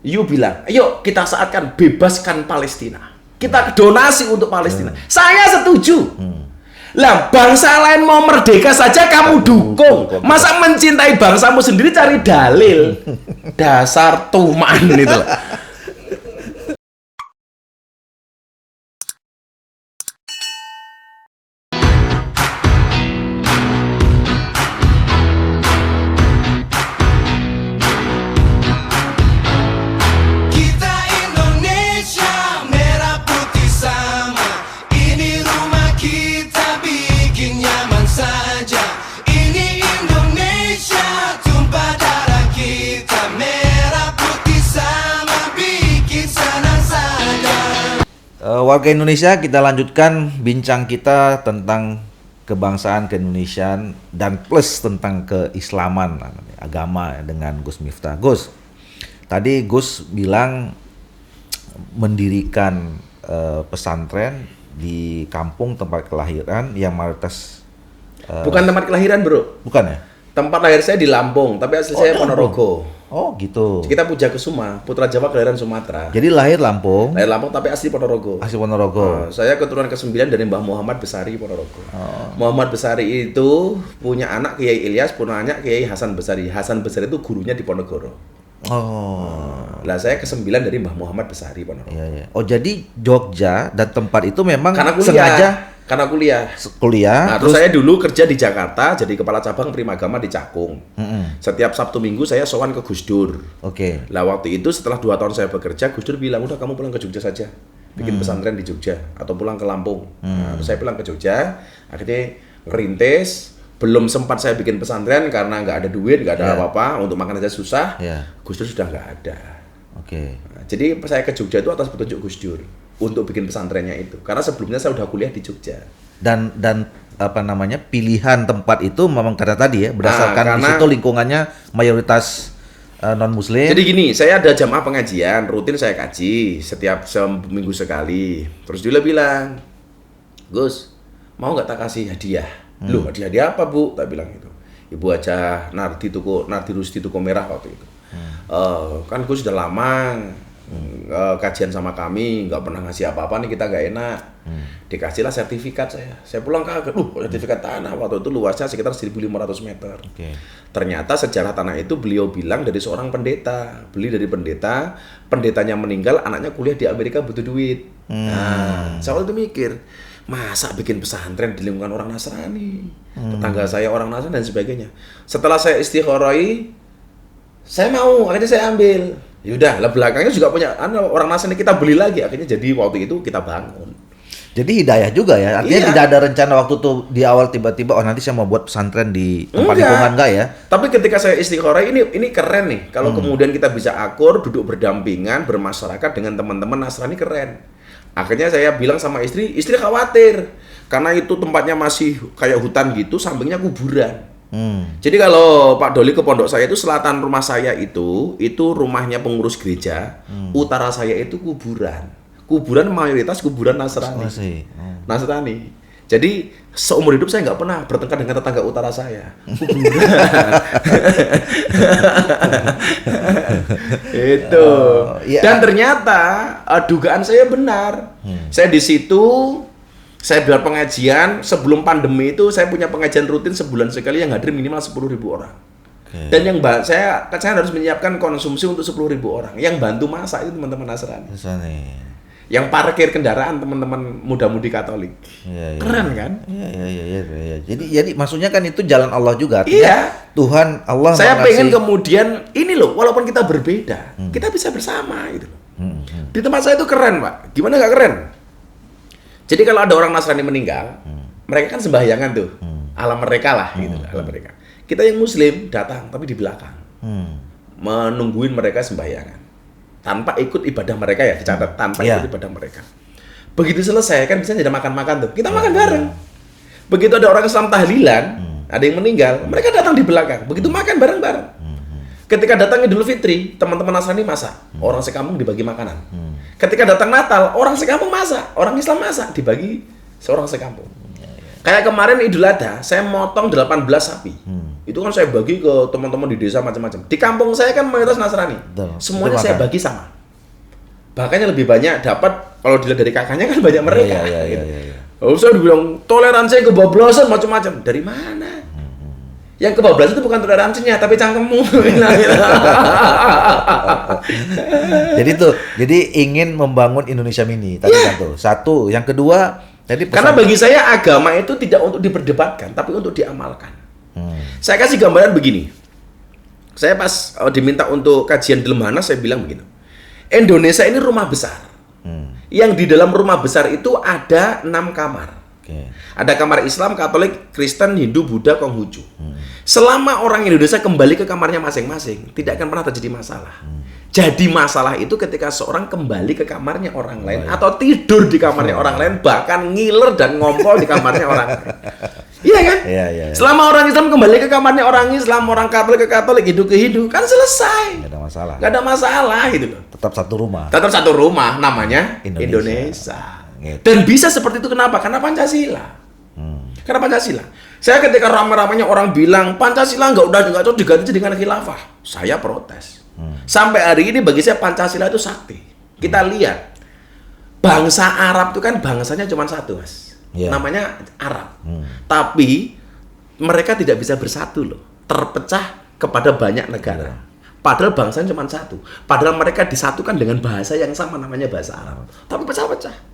You bilang, ayo kita saatkan bebaskan Palestina. Kita donasi untuk Palestina. Saya setuju. Lah bangsa lain mau merdeka saja kamu dukung. Masa mencintai bangsamu sendiri cari dalil? Dasar tuman itu. Warga Indonesia, kita lanjutkan bincang kita tentang kebangsaan keindonesiaan dan plus tentang keislaman, agama dengan Gus Miftah. Gus, tadi Gus bilang mendirikan pesantren di kampung tempat kelahiran yang mayoritas bukan tempat kelahiran, Bro. Bukan ya? Tempat lahir saya di Lampung, tapi asli saya Ponorogo. Oh gitu. Kita Puja Kesuma, putra Jawa kelahiran Sumatera. Jadi lahir Lampung. Lahir Lampung tapi asli Ponorogo. Asli Ponorogo. Saya keturunan ke-9 dari Mbah Muhammad Besari Ponorogo. Muhammad Besari itu punya anak Kiai Ilyas, punya anak Kiai Hasan Besari. Hasan Besari itu gurunya di Ponorogo. Lah saya ke-9 dari Mbah Muhammad Besari Ponorogo. Iya. Oh jadi Jogja dan tempat itu memang karena kuliah. sengaja karena kuliah. Kuliah. Nah, terus saya dulu kerja di Jakarta jadi kepala cabang Primagama di Cakung. Setiap Sabtu Minggu saya sowan ke Gus Dur. Oke. Lah waktu itu setelah 2 tahun saya bekerja, Gus Dur bilang, udah kamu pulang ke Jogja saja, bikin pesantren di Jogja atau pulang ke Lampung. Nah, terus saya pulang ke Jogja, akhirnya ngerintis. Belum sempat saya bikin pesantren karena nggak ada duit, nggak ada apa-apa, untuk makan aja susah. Gus Dur sudah nggak ada. Oke. Nah, jadi saya ke Jogja itu atas petunjuk Gus Dur untuk bikin pesantrennya itu. Karena sebelumnya saya udah kuliah di Jogja. Dan apa namanya, pilihan tempat itu memang karena tadi ya, berdasarkan di situ lingkungannya mayoritas non muslim. Jadi gini, saya ada jamaah pengajian rutin saya kaji setiap seminggu sekali. Terus dia bilang, Gus, mau nggak tak kasih hadiah? Loh, hadiah apa, Bu? Tak bilang itu. Ibu aja Nardi Rusdi Tuku Merah waktu itu. Kan Gus sudah lama kajian sama kami, nggak pernah ngasih apa-apa nih, kita nggak enak. Dikasihlah sertifikat saya pulang kaget, sertifikat tanah waktu itu luasnya sekitar 1.500 meter. Ternyata sejarah tanah itu beliau bilang dari seorang pendeta, beli dari pendeta, pendetanya meninggal, anaknya kuliah di Amerika butuh duit. Nah, saya waktu itu mikir, masa bikin pesantren di lingkungan orang Nasrani, tetangga saya orang Nasrani dan sebagainya. Setelah saya istikharoi, saya mau, akhirnya saya ambil. Yaudah, lah belakangnya juga punya orang Nasrani, kita beli lagi, akhirnya jadi waktu itu kita bangun. Jadi hidayah juga ya, artinya tidak ada rencana waktu itu di awal tiba-tiba nanti saya mau buat pesantren di tempat lingkungan, enggak ya? Tapi ketika saya istikharah ini keren nih, kalau kemudian kita bisa akur, duduk berdampingan, bermasyarakat dengan teman-teman Nasrani, keren. Akhirnya saya bilang sama istri khawatir karena itu tempatnya masih kayak hutan gitu, sampingnya kuburan. Jadi kalau Pak Doli ke pondok saya itu selatan rumah saya itu rumahnya pengurus gereja, utara saya itu kuburan. Kuburan mayoritas kuburan Nasrani. Nasrani. Jadi seumur hidup saya nggak pernah bertengkar dengan tetangga utara saya. Itu. Dan ternyata dugaan saya benar. Saya di situ, saya biar pengajian sebelum pandemi itu saya punya pengajian rutin sebulan sekali yang hadir minimal 10.000 orang. Dan yang saya harus menyiapkan konsumsi untuk 10.000 orang. Yang bantu masak itu teman-teman Nasrani. Yang parkir kendaraan teman-teman muda-mudi Katolik. Keren kan? Iya. Jadi maksudnya kan itu jalan Allah juga. Artinya Tuhan Allah. Saya pengen kemudian ini loh, walaupun kita berbeda, kita bisa bersama gitu. Di tempat saya itu keren, Pak. Gimana nggak keren? Jadi kalau ada orang Nasrani meninggal, mereka kan sembahyangan tuh, alam mereka lah, gitu, alam mereka. Kita yang Muslim datang, tapi di belakang, menungguin mereka sembahyangan. Tanpa ikut ibadah mereka ya, dicatat tanpa ikut ibadah mereka. Begitu selesai kan bisa jadi makan-makan tuh, kita makan bareng. Begitu ada orang Islam tahlilan, ada yang meninggal, mereka datang di belakang. Begitu makan bareng-bareng. Ketika datang Idul Fitri, teman-teman Nasrani masak, orang sekampung dibagi makanan. Ketika datang Natal, orang sekampung masak, orang Islam masak, dibagi seorang sekampung. Kayak kemarin Idul Adha, saya motong 18 sapi. Itu kan saya bagi ke teman-teman di desa macam-macam. Di kampung saya kan mayoritas Nasrani. Betul. Semuanya Betul, saya Pak. bagi sama. Bahkan lebih banyak dapat kalau dilihat dari kakaknya kan banyak mereka. Iya. Oh, saya dibilang toleransi kebablasan macam-macam. Dari mana? Yang kebablasan itu bukan toleransinya, tapi cangkemmu. Jadi ingin membangun Indonesia Mini tadi kan tuh. Satu, yang kedua tadi Karena bagi saya agama itu tidak untuk diperdebatkan, tapi untuk diamalkan. Hmm. Saya kasih gambaran begini. Saya pas diminta untuk kajian di Lemhanas, saya bilang begini. Indonesia ini rumah besar. Yang di dalam rumah besar itu ada 6 kamar. Oke. Ada kamar Islam, Katolik, Kristen, Hindu, Buddha, Konghucu. Selama orang Indonesia kembali ke kamarnya masing-masing, tidak akan pernah terjadi masalah. Jadi masalah itu ketika seorang kembali ke kamarnya orang lain atau tidur di kamarnya orang lain, bahkan ngiler dan ngompol di kamarnya orang lain. Iya kan? Iya. Selama orang Islam kembali ke kamarnya orang Islam, orang Katolik ke Katolik, Hindu ke Hindu, kan selesai. Nggak ada masalah. Nggak ada masalah gitu loh. Tetap satu rumah. Tetap satu rumah, namanya Indonesia. Gitu. Dan bisa seperti itu kenapa? Karena Pancasila. Karena Pancasila. Saya ketika ramai-ramainya orang bilang Pancasila nggak cocok diganti dengan khilafah, saya protes. Sampai hari ini bagi saya Pancasila itu sakti. Kita lihat bangsa Arab itu kan bangsanya cuma satu, Mas. Namanya Arab. Tapi mereka tidak bisa bersatu loh, terpecah kepada banyak negara. Padahal bangsanya cuma satu. Padahal mereka disatukan dengan bahasa yang sama, namanya bahasa Arab. Tapi pecah-pecah.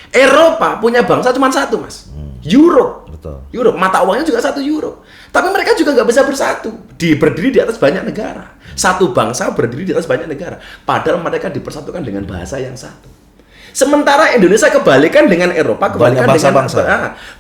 Eropa punya bangsa cuma satu, Mas. Europe. Betul. Europe, mata uangnya juga satu euro. Tapi mereka juga nggak bisa bersatu. Berdiri di atas banyak negara. Satu bangsa berdiri di atas banyak negara. Padahal mereka dipersatukan dengan bahasa yang satu. Sementara Indonesia kebalikan dengan Eropa, kebalikan dengan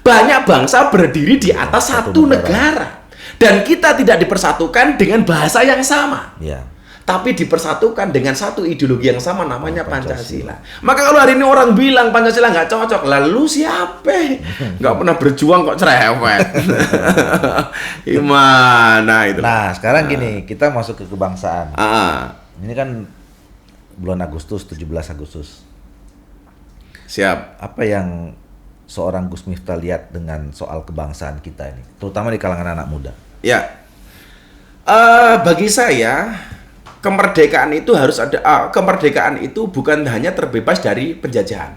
banyak bangsa berdiri di atas satu negara. Dan kita tidak dipersatukan dengan bahasa yang sama. Iya. Tapi dipersatukan dengan satu ideologi yang sama, namanya Pancasila. Maka kalau hari ini orang bilang Pancasila nggak cocok, lalu siapa? Nggak pernah berjuang kok cerewet. Gimana itu? Nah, sekarang gini, kita masuk ke kebangsaan. Ini kan bulan Agustus, 17 Agustus. Siap. Apa yang seorang Gus Miftah lihat dengan soal kebangsaan kita ini, terutama di kalangan anak muda? Ya. Bagi saya kemerdekaan itu harus ada. Kemerdekaan itu bukan hanya terbebas dari penjajahan,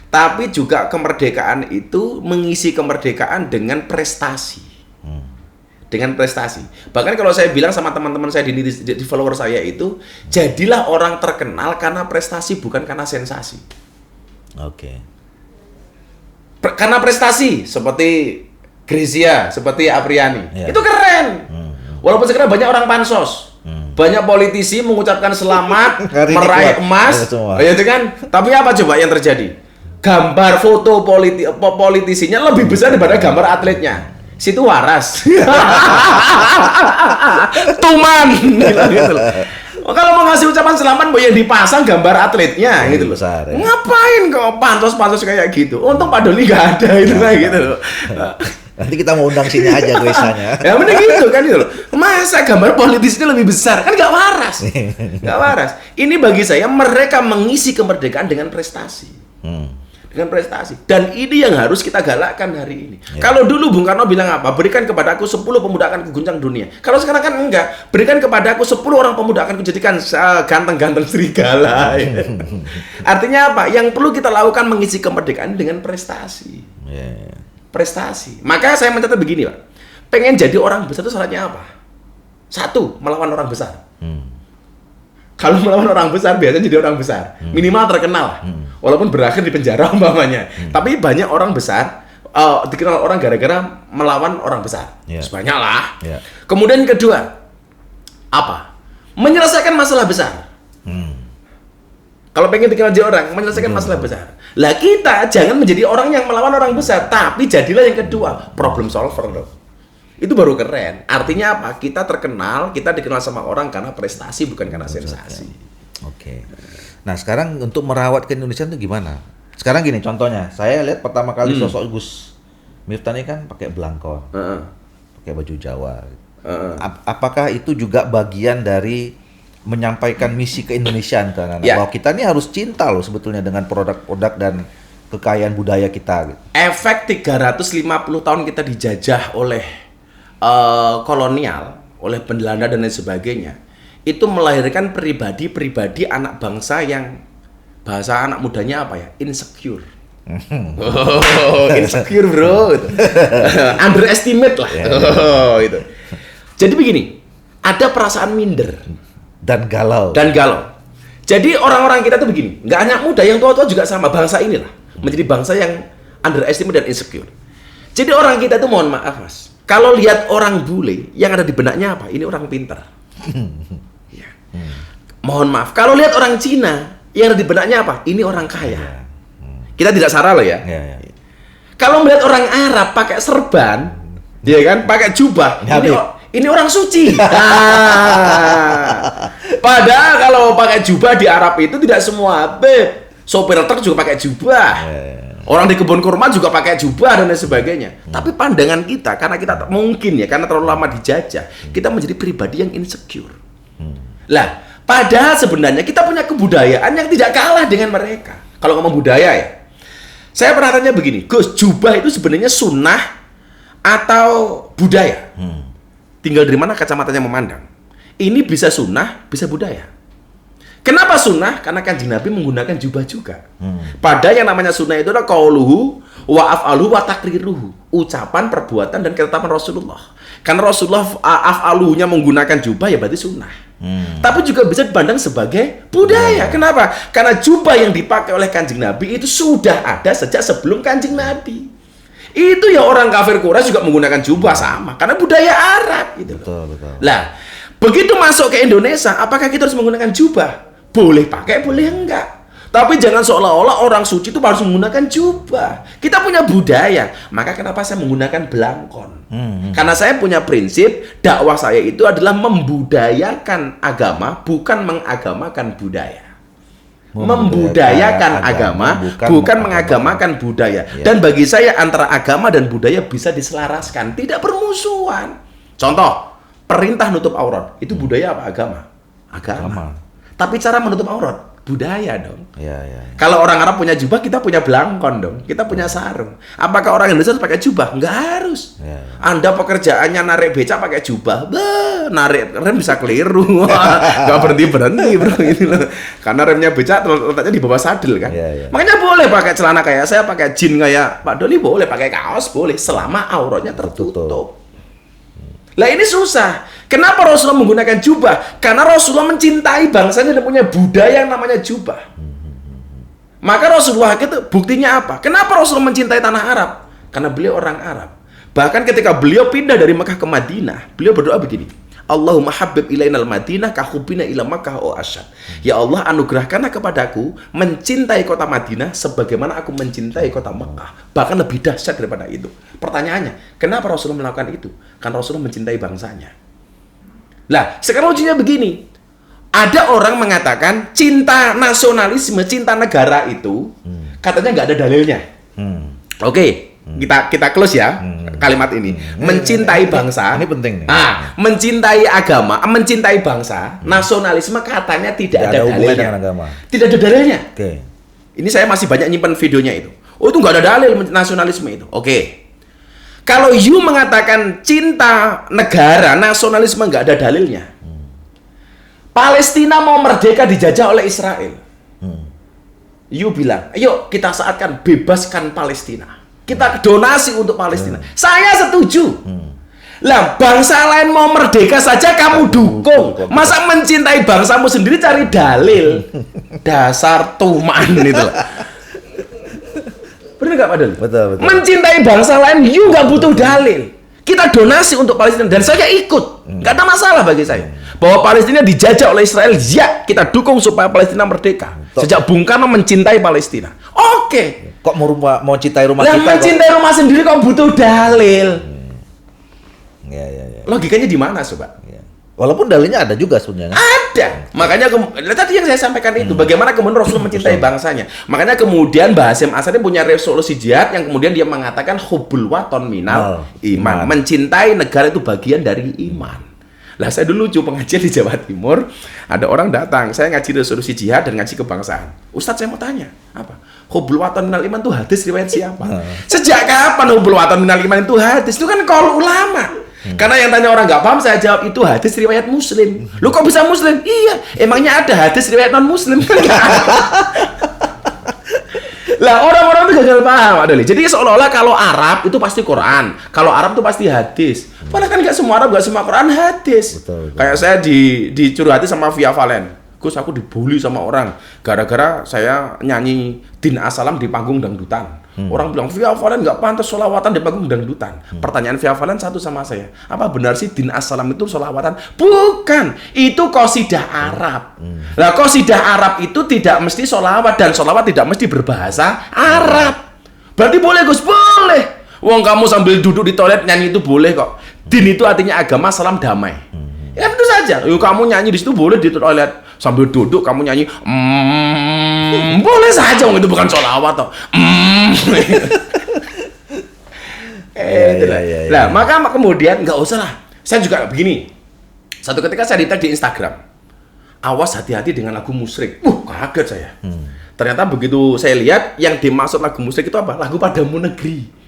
tapi juga kemerdekaan itu mengisi kemerdekaan dengan prestasi. Dengan prestasi. Bahkan kalau saya bilang sama teman-teman saya di follower saya itu, jadilah orang terkenal karena prestasi, bukan karena sensasi. Oke. Karena prestasi seperti Grisia, seperti Apriani, Ya. itu keren. Walaupun sekarang banyak orang pansos, banyak politisi mengucapkan selamat, meraih emas, ya itu kan. Tapi apa coba yang terjadi? Gambar foto politisinya lebih besar daripada gambar atletnya. Situ waras. Tuman. Gitu loh. Kalau mau ngasih ucapan selamat, mau yang dipasang gambar atletnya gitu loh. Besar, ya. Ngapain kok pansos-pansos kayak gitu? Untung Pak Doni nggak ada itu kayak gitu loh. Nanti kita mau undang sini aja guysanya. Ya mending gitu kan gitu loh. Masa gambar politisnya lebih besar? Kan nggak waras. Nggak waras. Ini bagi saya mereka mengisi kemerdekaan dengan prestasi. Dengan prestasi. Dan ini yang harus kita galakkan hari ini. Ya. Kalau dulu Bung Karno bilang apa? Berikan kepada aku 10 pemuda akan kuguncang dunia. Kalau sekarang kan enggak. Berikan kepada aku 10 orang pemuda akan kujadikan ganteng-ganteng serigala. Artinya apa? Yang perlu kita lakukan mengisi kemerdekaan dengan prestasi. Yeah. Prestasi. Maka saya mencatat begini, Pak. Pengen jadi orang besar itu syaratnya apa? 1, melawan orang besar. Kalau melawan orang besar, biasanya jadi orang besar. Minimal terkenal. Walaupun berakhir di penjara umpamanya. Tapi banyak orang besar dikenal orang gara-gara melawan orang besar. Yeah. Banyak lah. Yeah. Kemudian kedua, apa? Menyelesaikan masalah besar. Kalau pengen dikenal jadi orang, menyelesaikan masalah besar. Lah kita jangan menjadi orang yang melawan orang besar, tapi jadilah yang kedua, problem solver loh. Itu baru keren. Artinya apa? Kita terkenal, kita dikenal sama orang karena prestasi, bukan karena sensasi. Oke. Nah sekarang untuk merawat ke Indonesia itu gimana? Sekarang gini contohnya, saya lihat pertama kali sosok Gus Miftah ini kan pakai belangkon, pakai baju Jawa. Apakah itu juga bagian dari menyampaikan misi keindonesiaan ke anak-anak? Bahwa kita ini harus cinta loh sebetulnya dengan produk-produk dan kekayaan budaya kita gitu. Efek 350 tahun kita dijajah oleh kolonial, oleh Belanda dan lain sebagainya, itu melahirkan pribadi-pribadi anak bangsa yang bahasa anak mudanya apa ya? Insecure. Insecure bro, gitu. Underestimate lah. Gitu. Jadi begini, ada perasaan minder Dan galau. Jadi orang-orang kita tuh begini, nggak hanya muda, yang tua-tua juga sama. Bangsa inilah menjadi bangsa yang underestimate dan insecure. Jadi orang kita tuh, mohon maaf mas, kalau lihat orang bule, yang ada di benaknya apa? Ini orang pintar. Ya. Mohon maaf, kalau lihat orang Cina, yang ada di benaknya apa? Ini orang kaya. Kita tidak salah loh ya. Kalau melihat orang Arab pakai serban, dia kan pakai jubah, ini orang suci. Padahal kalau pakai jubah di Arab itu tidak semua. Sopir truk juga pakai jubah. Orang di kebun kurma juga pakai jubah dan lain sebagainya. Tapi pandangan kita, karena kita mungkin ya, karena terlalu lama dijajah, kita menjadi pribadi yang insecure. Lah, padahal sebenarnya kita punya kebudayaan yang tidak kalah dengan mereka. Kalau ngomong budaya ya, saya pernah tanya begini, Gus, jubah itu sebenarnya sunnah atau budaya? Tinggal dari mana kacamatanya memandang. Ini bisa sunnah, bisa budaya. Kenapa sunnah? Karena Kanjeng Nabi menggunakan jubah juga. Padahal yang namanya sunnah itu adalah qauluhu wa af'aluhu wa takriruhu. Ucapan, perbuatan, dan ketetapan Rasulullah. Karena Rasulullah af'aluhunya menggunakan jubah, ya berarti sunnah. Tapi juga bisa dipandang sebagai budaya. Kenapa? Karena jubah yang dipakai oleh Kanjeng Nabi itu sudah ada sejak sebelum Kanjeng Nabi. Itu ya orang kafir Quraisy juga menggunakan jubah sama. Karena budaya Arab gitu. Betul. Lah, begitu masuk ke Indonesia, apakah kita harus menggunakan jubah? Boleh pakai, boleh enggak. Tapi jangan seolah-olah orang suci itu harus menggunakan jubah. Kita punya budaya. Maka kenapa saya menggunakan belangkon? Karena saya punya prinsip, dakwah saya itu adalah membudayakan agama, bukan mengagamakan budaya. Membudayakan agama, bukan mengagamakan budaya. Dan bagi saya antara agama dan budaya bisa diselaraskan, tidak bermusuhan. Contoh, perintah nutup aurat, itu budaya apa agama? Agama. Tapi cara menutup aurat, budaya dong. Kalau orang Arab punya jubah, kita punya belangkon dong. Kita punya sarung. Apakah orang Indonesia harus pakai jubah? Nggak harus. Anda pekerjaannya narik becak pakai jubah, narik rem bisa keliru. Nggak berhenti bro. Karena remnya becak letaknya di bawah sadel kan. Makanya boleh pakai celana kayak saya, pakai jeans kayak Pak Doli, boleh pakai kaos, boleh selama auratnya tertutup. Lah ini susah. Kenapa Rasulullah menggunakan jubah? Karena Rasulullah mencintai bangsanya dan punya budaya yang namanya jubah. Maka Rasulullah itu buktinya apa? Kenapa Rasulullah mencintai tanah Arab? Karena beliau orang Arab. Bahkan ketika beliau pindah dari Mekah ke Madinah, beliau berdoa begini, Allahumma habbib ilainal Madinah kahubina ila Makkah o asyad. Ya Allah, anugerahkanlah kepadaku mencintai kota Madinah sebagaimana aku mencintai kota Mekah. Bahkan lebih dahsyat daripada itu. Pertanyaannya, kenapa Rasulullah melakukan itu? Karena Rasulullah mencintai bangsanya. Lah, sekarang ujinya begini. Ada orang mengatakan cinta nasionalisme, cinta negara itu katanya nggak ada dalilnya. Oke. Kita close ya kalimat ini. Mencintai bangsa. Ini penting nih. Mencintai agama, mencintai bangsa, nasionalisme katanya tidak ada dalilnya. Dengan agama. Tidak ada dalilnya. Oke. Ini saya masih banyak nyimpan videonya itu. Oh, itu nggak ada dalil nasionalisme itu. Oke. Kalau you mengatakan cinta negara, nasionalisme nggak ada dalilnya. Palestina mau merdeka dijajah oleh Israel. You bilang, ayo kita saatkan bebaskan Palestina. Kita donasi untuk Palestina. Saya setuju. Lah, bangsa lain mau merdeka saja kamu dukung. Masa mencintai bangsamu sendiri cari dalil? Dasar tuman itu. Benar nggak Pak Doli? Betul. Mencintai bangsa lain, you nggak butuh dalil. Kita donasi untuk Palestina dan saya ikut. Nggak ada masalah bagi saya. Bahwa Palestina dijajah oleh Israel, ya kita dukung supaya Palestina merdeka. Sejak Bung Karno mencintai Palestina. Oke. Kok mau cintai rumah kita? Mencintai rumah sendiri kok butuh dalil. Logikanya di mana, Sobat? Walaupun dalilnya ada juga sebenarnya. Ada. Makanya tadi yang saya sampaikan itu, bagaimana kemudian Rasulullah mencintai bangsanya. Makanya kemudian Mbah Hasyim Asy'ari punya resolusi jihad yang kemudian dia mengatakan hubbul waton minal iman. Mencintai negara itu bagian dari iman. Lah saya dulu lucu pengajian di Jawa Timur, ada orang datang, saya ngaji resolusi jihad dan ngaji kebangsaan. Ustadz saya mau tanya, apa? Hubbul watan minal iman itu hadis riwayat siapa? Sejak kapan hubbul watan minal iman itu hadis? Itu kan qaul ulama. Karena yang tanya orang nggak paham, saya jawab itu hadis riwayat Muslim. Lu kok bisa Muslim? Iya, emangnya ada hadis riwayat non Muslim? Kan nggak ada. Lah orang-orang itu gagal paham, Adoli. Jadi seolah-olah kalau Arab itu pasti Quran, kalau Arab itu pasti hadis. Padahal kan nggak semua Arab, nggak semua Quran hadis. Betul. Kayak saya dicurhati sama Via Valen. Gus, aku dibully sama orang gara-gara saya nyanyi Din As-Salam di panggung dangdutan. Orang bilang Via Valen nggak pantas sholawatan di panggung dangdutan. Pertanyaan Via Valen satu sama saya, apa benar sih Din As-Salam itu sholawatan? Bukan, itu qasidah Arab. Nah, qasidah Arab itu tidak mesti sholawat, dan sholawat tidak mesti berbahasa Arab. Berarti boleh Gus? Boleh. Wong kamu sambil duduk di toilet nyanyi itu boleh kok. Din itu artinya agama, salam damai. Ya itu saja. Yuk, kamu nyanyi di situ boleh di toilet sambil duduk kamu nyanyi. Boleh saja, itu bukan sholawat toh. Nah, maka kemudian nggak usah lah. Saya juga begini. Satu ketika saya di-tag di Instagram. Awas hati-hati dengan lagu musyrik. Kaget saya. Ternyata begitu saya lihat yang dimaksud lagu musyrik itu apa? Lagu Padamu Negeri.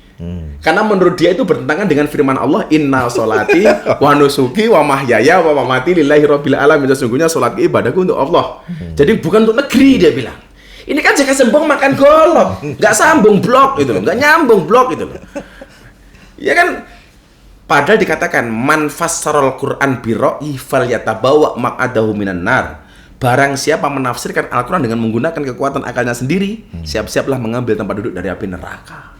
Karena menurut dia itu bertentangan dengan firman Allah, inna sholati wa nusuki wa mahyaya wa mamati lillahi rabbil alamin. Sesungguhnya sholat ibadahku untuk Allah. Jadi bukan untuk negeri, dia bilang. Ini kan jaka sembong makan golok, nggak sambung blok itu loh, nggak nyambung blok itu loh. Ya kan, padahal dikatakan man fassarul Quran bi ra'yi falyatabawa maq'adahu minan nar. Barang siapa menafsirkan Al-Quran dengan menggunakan kekuatan akalnya sendiri, siap-siaplah mengambil tempat duduk dari api neraka.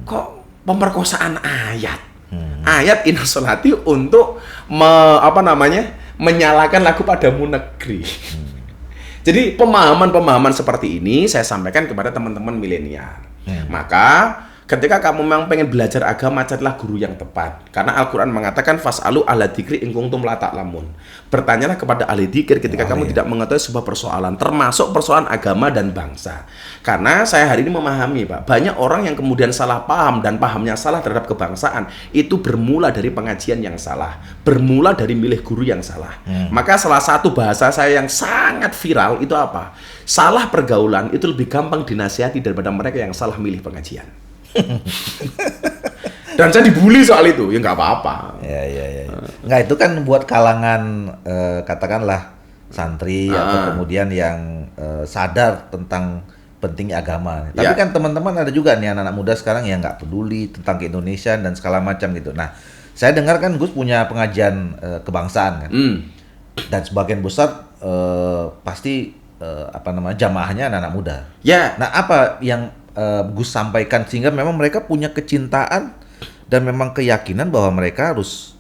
Kok pemerkosaan ayat? Ayat inna sholati untuk menyalakan lagu Padamu Negeri. Jadi pemahaman-pemahaman seperti ini saya sampaikan kepada teman-teman milenial. Maka ketika kamu memang pengen belajar agama, carilah guru yang tepat. Karena Al-Quran mengatakan fas'alu ala dzikri in kuntum la ta'lamun. Bertanyalah kepada ahli dzikir ketika kamu tidak mengetahui sebuah persoalan, termasuk persoalan agama dan bangsa. Karena saya hari ini memahami, Pak, banyak orang yang kemudian salah paham dan pahamnya salah terhadap kebangsaan itu bermula dari pengajian yang salah, bermula dari milih guru yang salah. Maka salah satu bahasa saya yang sangat viral itu apa? Salah pergaulan itu lebih gampang dinasihati daripada mereka yang salah milih pengajian. Dan saya dibully soal itu, ya nggak apa-apa. Ya. Nggak, itu kan buat kalangan katakanlah santri atau kemudian yang sadar tentang pentingnya agama. Tapi kan teman-teman ada juga nih anak-anak muda sekarang yang nggak peduli tentang keindonesiaan dan segala macam gitu. Nah, saya dengar kan Gus punya pengajian kebangsaan kan, dan sebagian besar pasti jamaahnya anak-anak muda. Ya. Nah, apa yang Gus sampaikan sehingga memang mereka punya kecintaan dan memang keyakinan bahwa mereka harus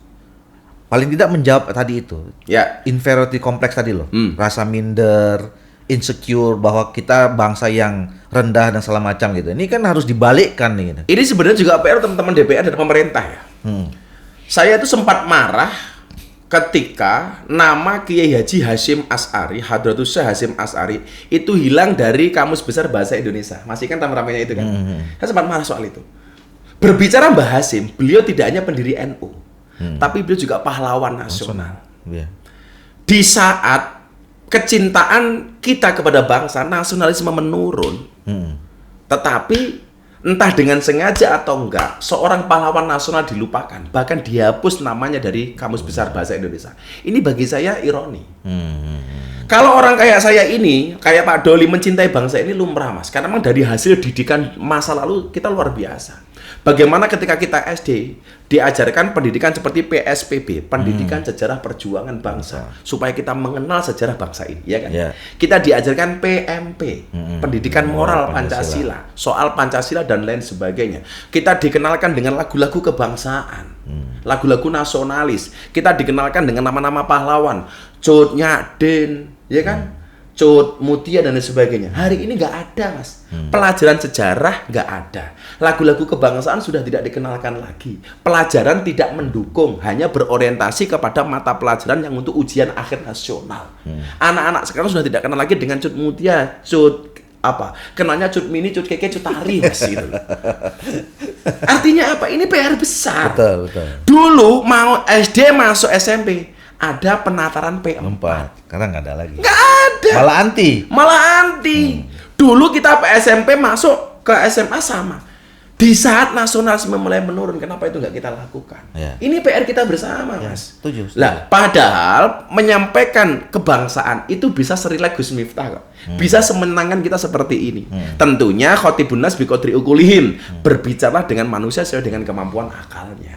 paling tidak menjawab tadi itu, inferiority complex tadi loh, rasa minder, insecure bahwa kita bangsa yang rendah dan segala macam gitu. Ini kan harus dibalikkan nih gitu. Ini sebenarnya juga PR teman-teman DPR dan pemerintah ya. Saya itu sempat marah ketika nama Kiai Haji Hasyim Asy'ari, Hadratus Syekh Hasyim Asy'ari itu hilang dari Kamus Besar Bahasa Indonesia. Masih kan ramai-ramainya itu kan. Saya sempat marah soal itu. Berbicara Mbah Hasyim, beliau tidak hanya pendiri NU, tapi beliau juga pahlawan nasional. Di saat kecintaan kita kepada bangsa, nasionalisme menurun, tetapi entah dengan sengaja atau enggak, seorang pahlawan nasional dilupakan, bahkan dihapus namanya dari Kamus Besar Bahasa Indonesia. Ini bagi saya ironi. Kalau orang kayak saya ini, kayak Pak Doli mencintai bangsa ini lumrah, Mas. Karena memang dari hasil didikan masa lalu kita luar biasa. Bagaimana ketika kita SD diajarkan pendidikan seperti PSPB, pendidikan sejarah perjuangan bangsa, supaya kita mengenal sejarah bangsa ini, ya kan? Kita diajarkan PMP, pendidikan moral Pancasila, soal Pancasila dan lain sebagainya. Kita dikenalkan dengan lagu-lagu kebangsaan, lagu-lagu nasionalis. Kita dikenalkan dengan nama-nama pahlawan, Cut Nyadin, ya kan? Cut Mutia dan lain sebagainya. Hari ini nggak ada, Mas. Pelajaran sejarah nggak ada. Lagu-lagu kebangsaan sudah tidak dikenalkan lagi. Pelajaran tidak mendukung, hanya berorientasi kepada mata pelajaran yang untuk ujian akhir nasional. Anak-anak sekarang sudah tidak kenal lagi dengan Cut Mutia, Cut kenalnya Cut Mini, Cut Keke, Cut Tari, Mas, gitu. Artinya apa? Ini PR besar. Betul. Dulu mau SD masuk SMP ada penataran P4. Karena nggak ada lagi. Nggak ada. Malah anti. Dulu Dulu kita SMP masuk ke SMA sama. Di saat nasionalisme mulai menurun, kenapa itu nggak kita lakukan? Ya. Ini PR kita bersama, Ya, Mas. setuju. Lah, padahal menyampaikan kebangsaan itu bisa serileks Gus Miftah kok. Bisa semenangan kita seperti ini. Tentunya khotibun nas biqadri ukulihim, berbicara dengan manusia sesuai dengan kemampuan akalnya.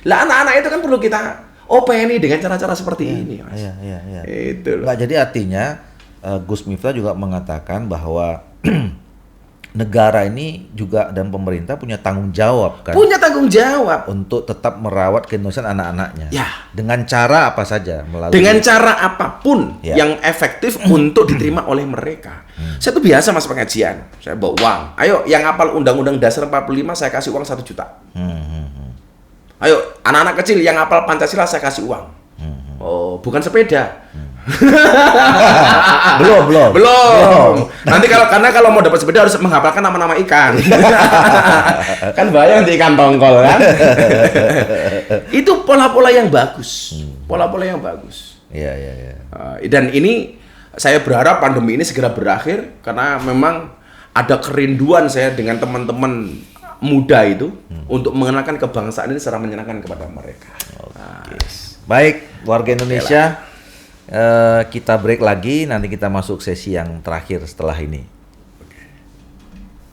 Lah anak-anak itu kan perlu kita openi dengan cara-cara seperti ini, Mas. Iya. Itu loh. Nggak, jadi artinya Gus Miftah juga mengatakan bahwa negara ini juga dan pemerintah punya tanggung jawab kan Punya tanggung jawab. untuk tetap merawat keindonesiaan anak-anaknya. Ya. Dengan cara apa saja melalui Dengan cara apapun Ya. yang efektif untuk diterima oleh mereka. Saya tuh biasa mas pengajian, saya bawa uang. Ayo yang hafal Undang-Undang Dasar 45 saya kasih uang 1 juta. Ayo anak-anak kecil yang hafal Pancasila saya kasih uang. Oh, bukan sepeda. Belum. Nanti kalau mau dapat sepeda harus menghafalkan nama-nama ikan. Kan bahaya nanti ikan tongkol kan. Itu pola-pola yang bagus. Pola-pola yang bagus. Iya. Dan ini saya berharap pandemi ini segera berakhir karena memang ada kerinduan saya dengan teman-teman muda itu untuk mengenalkan kebangsaan ini secara menyenangkan kepada mereka. Baik, warga Indonesia, kita break lagi, nanti kita masuk sesi yang terakhir setelah ini.